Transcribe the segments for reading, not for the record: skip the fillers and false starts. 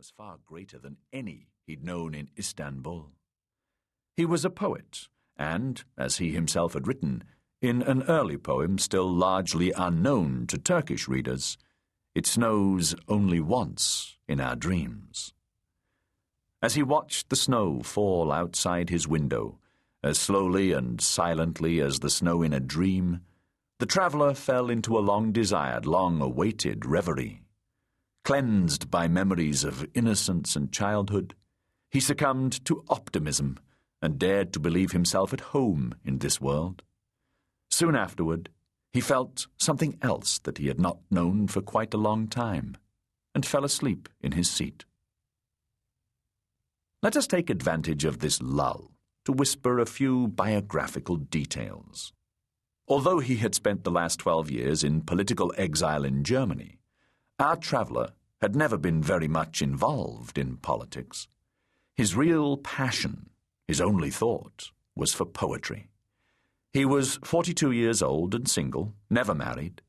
was far greater than any he'd known in Istanbul. He was a poet, and, as he himself had written, in an early poem still largely unknown to Turkish readers, "It snows only once in our dreams." As he watched the snow fall outside his window, as slowly and silently as the snow in a dream, the traveller fell into a long-desired, long-awaited reverie. Cleansed by memories of innocence and childhood, he succumbed to optimism and dared to believe himself at home in this world. Soon afterward, he felt something else that he had not known for quite a long time, and fell asleep in his seat. Let us take advantage of this lull to whisper a few biographical details. Although he had spent the last 12 years in political exile in Germany, our traveller had never been very much involved in politics. His real passion, his only thought, was for poetry. He was 42 years old and single, never married.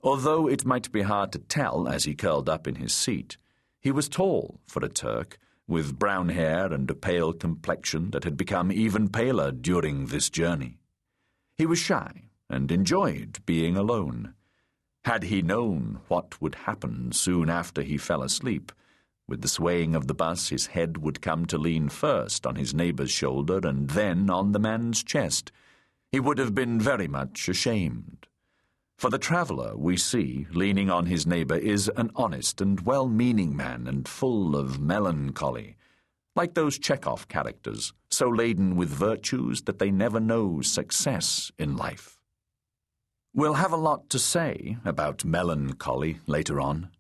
Although it might be hard to tell as he curled up in his seat, he was tall for a Turk, with brown hair and a pale complexion that had become even paler during this journey. He was shy and enjoyed being alone. Had he known what would happen soon after he fell asleep, with the swaying of the bus his head would come to lean first on his neighbour's shoulder and then on the man's chest, he would have been very much ashamed. For the traveller we see leaning on his neighbour is an honest and well-meaning man and full of melancholy, like those Chekhov characters, so laden with virtues that they never know success in life. We'll have a lot to say about melancholy later on,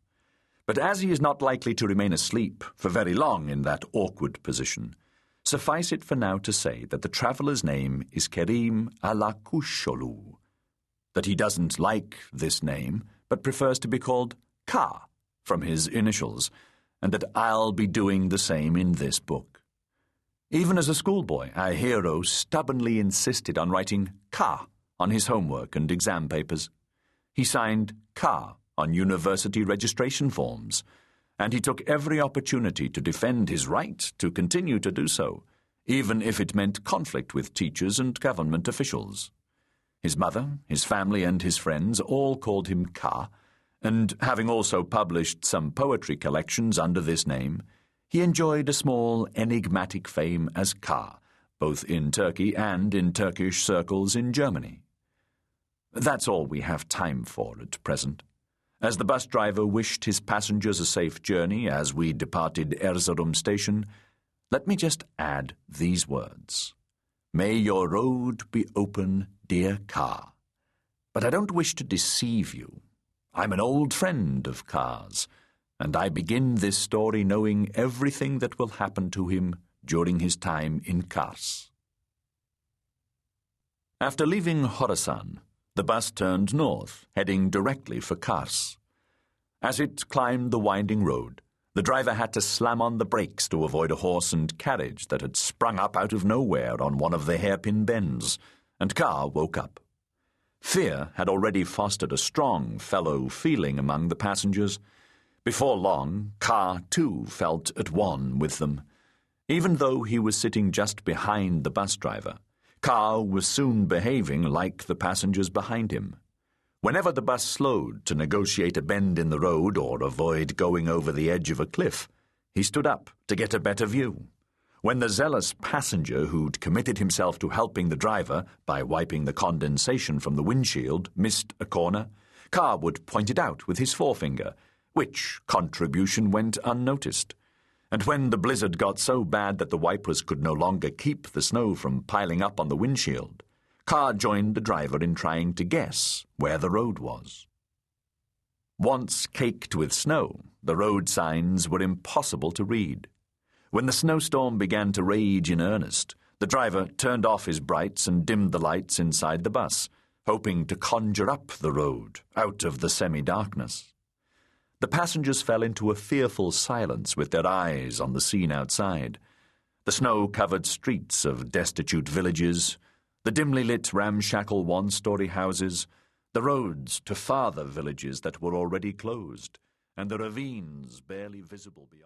but as he is not likely to remain asleep for very long in that awkward position, suffice it for now to say that the traveller's name is Kerim Alakusholu, that he doesn't like this name, but prefers to be called Ka from his initials, and that I'll be doing the same in this book. Even as a schoolboy, our hero stubbornly insisted on writing Ka on his homework and exam papers. He signed Ka on university registration forms, and he took every opportunity to defend his right to continue to do so, even if it meant conflict with teachers and government officials. His mother, his family, and his friends all called him Ka, and having also published some poetry collections under this name, he enjoyed a small enigmatic fame as Ka, both in Turkey and in Turkish circles in Germany. That's all we have time for at present. As the bus driver wished his passengers a safe journey as we departed Erzurum station, let me just add these words. May your road be open, dear Ka. But I don't wish to deceive you. I'm an old friend of Ka's, and I begin this story knowing everything that will happen to him during his time in Kars. After leaving Khorasan, the bus turned north, heading directly for Kars. As it climbed the winding road, the driver had to slam on the brakes to avoid a horse and carriage that had sprung up out of nowhere on one of the hairpin bends, and Ka woke up. Fear had already fostered a strong fellow feeling among the passengers. Before long, Ka, too, felt at one with them. Even though he was sitting just behind the bus driver, Ka was soon behaving like the passengers behind him. Whenever the bus slowed to negotiate a bend in the road or avoid going over the edge of a cliff, he stood up to get a better view. When the zealous passenger who'd committed himself to helping the driver by wiping the condensation from the windshield missed a corner, Ka would point it out with his forefinger, which contribution went unnoticed. And when the blizzard got so bad that the wipers could no longer keep the snow from piling up on the windshield, Ka joined the driver in trying to guess where the road was. Once caked with snow, the road signs were impossible to read. When the snowstorm began to rage in earnest, the driver turned off his brights and dimmed the lights inside the bus, hoping to conjure up the road out of the semi-darkness. The passengers fell into a fearful silence with their eyes on the scene outside. The snow-covered streets of destitute villages, the dimly lit ramshackle one-story houses, the roads to farther villages that were already closed, and the ravines barely visible beyond.